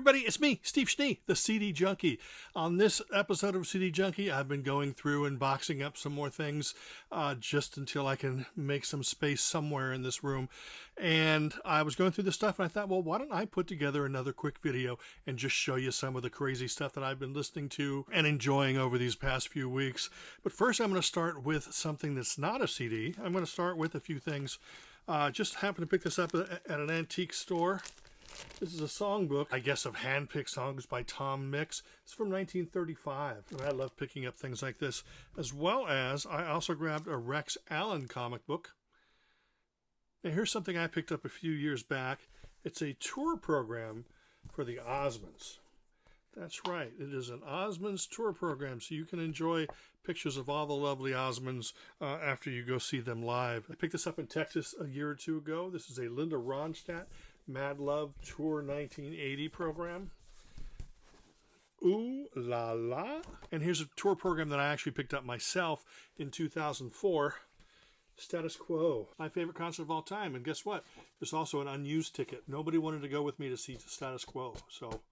everybody, it's me, Steve Schnee, the CD Junkie. On this episode of CD Junkie, I've been going through and boxing up some more things just until I can make some space somewhere in this room. And I was going through this stuff and I thought, well, why don't I put together another quick video and just show you some of the crazy stuff that I've been listening to and enjoying over these past few weeks. But first, I'm going to start with something that's not a CD. I'm going to start with a few things. Just happened to pick this up at an antique store. This is a songbook, I guess, of hand-picked songs by Tom Mix. It's from 1935, and I love picking up things like this, as well as I also grabbed a Rex Allen comic book. Now, here's something I picked up a few years back. It's a tour program for the Osmonds. That's right, it is an Osmonds tour program, so you can enjoy pictures of all the lovely Osmonds after you go see them live. I picked this up in Texas a year or two ago. This is a Linda Ronstadt Mad Love Tour 1980 program. Ooh la la. And here's a tour program that I actually picked up myself in 2004. Status Quo. My favorite concert of all time. And guess what? There's also an unused ticket. Nobody wanted to go with me to see Status Quo, so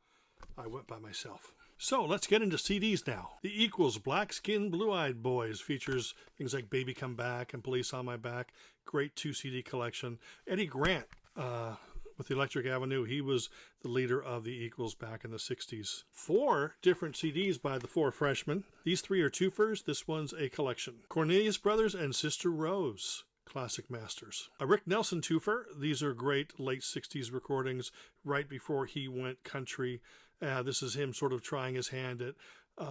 I went by myself. So let's get into CDs now. The Equals, Black Skin, Blue-Eyed Boys features things like Baby Come Back and Police on My Back. Great 2 CD collection. Eddie Grant, with Electric Avenue, he was the leader of the Equals back in the 60s. 4 different CDs by the 4 Freshmen. These 3 are twofers. This one's a collection. Cornelius Brothers and Sister Rose, classic masters. A Rick Nelson twofer. These are great late 60s recordings right before he went country. This is him sort of trying his hand at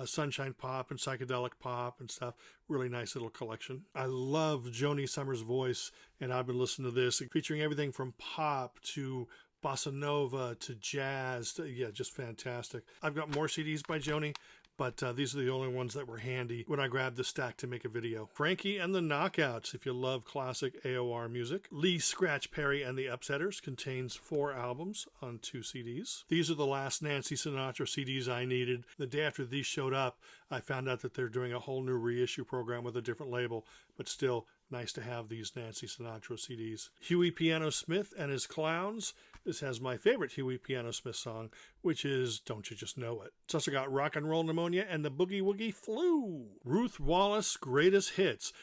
sunshine pop and psychedelic pop and stuff. Really nice little collection. I love Joni Summers' voice, and I've been listening to this, featuring everything from pop to bossa nova to jazz. Just fantastic. I've got more CDs by Joni, but these are the only ones that were handy when I grabbed the stack to make a video. Frankie and the Knockouts, if you love classic AOR music. Lee Scratch Perry and the Upsetters contains 4 albums on 2 CDs. These are the last Nancy Sinatra CDs I needed. The day after these showed up, I found out that they're doing a whole new reissue program with a different label, but still nice to have these Nancy Sinatra CDs. Huey Piano Smith and His Clowns. This has my favorite Huey Piano Smith song, which is Don't You Just Know It. It's also got Rock and Roll Pneumonia and the Boogie Woogie Flu. Ruth Wallace Greatest Hits.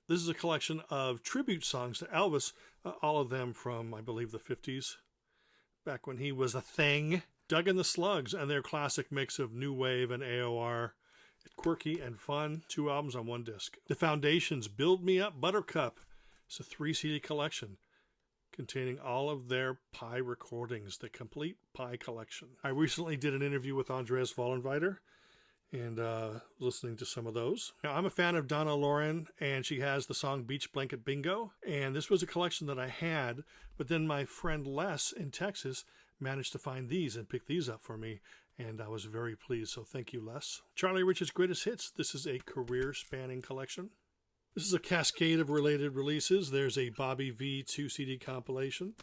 This is a collection of tribute songs to Elvis, all of them from, I believe, the 50s, back when he was a thing. Doug and the Slugs and their classic mix of new wave and AOR. Quirky and fun. 2 albums on 1 disc. The Foundations, Build Me Up Buttercup. It's a 3 CD collection containing all of their Pi recordings, the complete Pi collection. I recently did an interview with Andreas Vollenweider and listening to some of those. Now, I'm a fan of Donna Loren, and she has the song Beach Blanket Bingo, and this was a collection that I had, but then my friend Les in Texas managed to find these and pick these up for me, and I was very pleased, so thank you, Les. Charlie Rich's Greatest Hits. This is a career-spanning collection. This is a cascade of related releases. There's a Bobby V 2 CD compilation.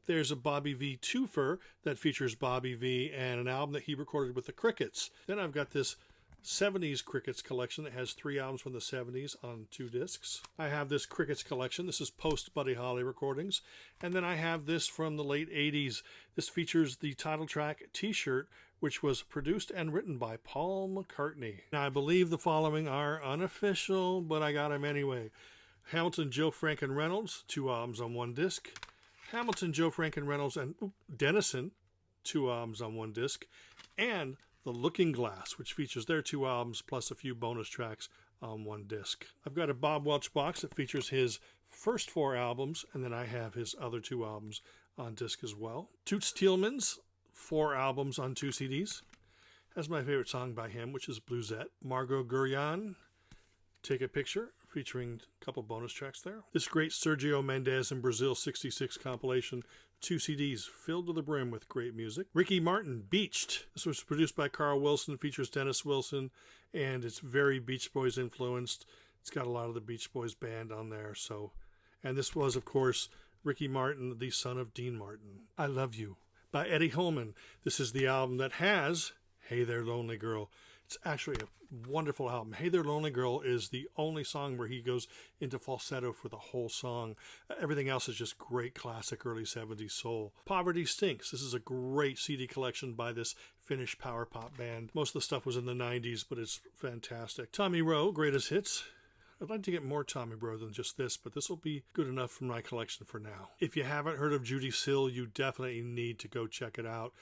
There's a Bobby V twofer that features Bobby V and an album that he recorded with the Crickets. Then I've got this 70s Crickets collection that has 3 albums from the 70s on 2 discs. I have this Crickets collection. This is post Buddy Holly recordings. And then I have this from the late 80s. This features the title track T-shirt, which was produced and written by Paul McCartney. Now, I believe the following are unofficial, but I got them anyway. Hamilton, Joe Franken Reynolds, 2 albums on 1 disc. Hamilton, Joe Franken Reynolds, and Dennison, 2 albums on 1 disc. And The Looking Glass, which features their 2 albums plus a few bonus tracks on 1 disc. I've got a Bob Welch box that features his first 4 albums, and then I have his other 2 albums on disc as well. Toots Thielemans, 4 albums on 2 CDs. Has my favorite song by him, which is Bluesette. Margot Guryan, Take a Picture, featuring a couple bonus tracks there. This great Sergio Mendes in Brazil 66 compilation, 2 CDs filled to the brim with great music. Ricky Martin, Beached. This was produced by Carl Wilson, features Dennis Wilson, and it's very Beach Boys influenced. It's got a lot of the Beach Boys band on there. And this was, of course, Ricky Martin, the son of Dean Martin. I Love You by Eddie Holman. This is the album that has Hey There Lonely Girl. It's actually a wonderful album. Hey There Lonely Girl is the only song where he goes into falsetto for the whole song. Everything else is just great classic early 70s soul. Poverty Stinks. This is a great CD collection by this Finnish power pop band. Most of the stuff was in the 90s, but it's fantastic. Tommy Rowe, Greatest Hits. I'd like to get more Tommy Rowe than just this, but this will be good enough for my collection for now. If you haven't heard of Judy Sill, you definitely need to go check it out.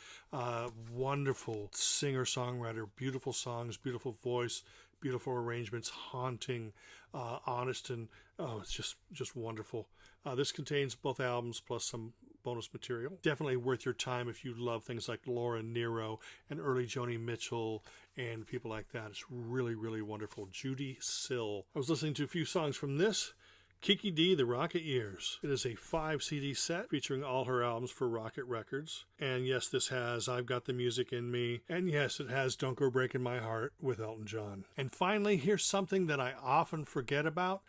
Wonderful singer-songwriter, beautiful songs, beautiful voice, beautiful arrangements, haunting, honest, and it's just wonderful. This contains both albums plus some bonus material. Definitely worth your time if you love things like Laura Nero and early Joni Mitchell and people like that. It's really, really wonderful. Judy Sill. I was listening to a few songs from this. Kiki Dee, The Rocket Years. It is a 5 CD set featuring all her albums for Rocket Records. And yes, this has I've Got the Music in Me. And yes, it has Don't Go Breaking My Heart with Elton John. And finally, here's something that I often forget about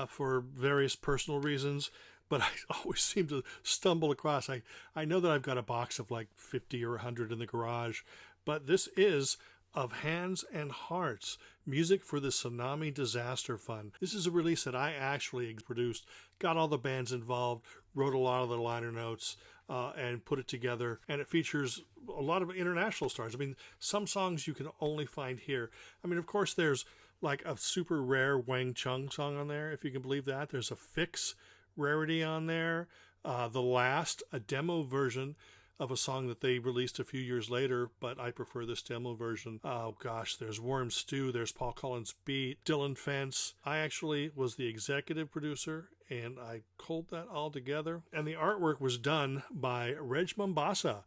for various personal reasons, but I always seem to stumble across. I know that I've got a box of like 50 or 100 in the garage, but this is Of Hands and Hearts, music for the Tsunami Disaster Fund. This is a release that I actually produced, got all the bands involved, wrote a lot of the liner notes, and put it together. And it features a lot of international stars. I mean, some songs you can only find here. I mean, of course, there's like a super rare Wang Chung song on there, if you can believe that. There's a Fix rarity on there. The Last, a demo version of a song that they released a few years later, but I prefer this demo version. Oh gosh, there's Warm Stew, there's Paul Collins Beat, Dylan Fence. I actually was the executive producer, and I culled that all together. And the artwork was done by Reg Mombasa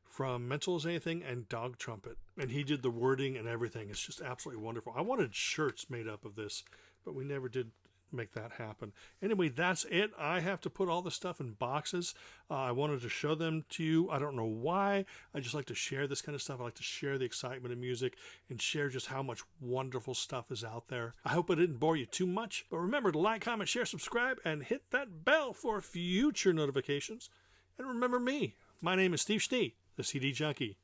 from Mental as Anything and Dog Trumpet. And he did the wording and everything. It's just absolutely wonderful. I wanted shirts made up of this, but we never did make that happen. Anyway, that's it. I have to put all the stuff in boxes. I wanted to show them to you. I don't know why. I just like to share this kind of stuff. I like to share the excitement of music and share just how much wonderful stuff is out there. I hope I didn't bore you too much, but remember to like, comment, share, subscribe, and hit that bell for future notifications. And remember me. My name is Steve Schnee, the CD Junkie.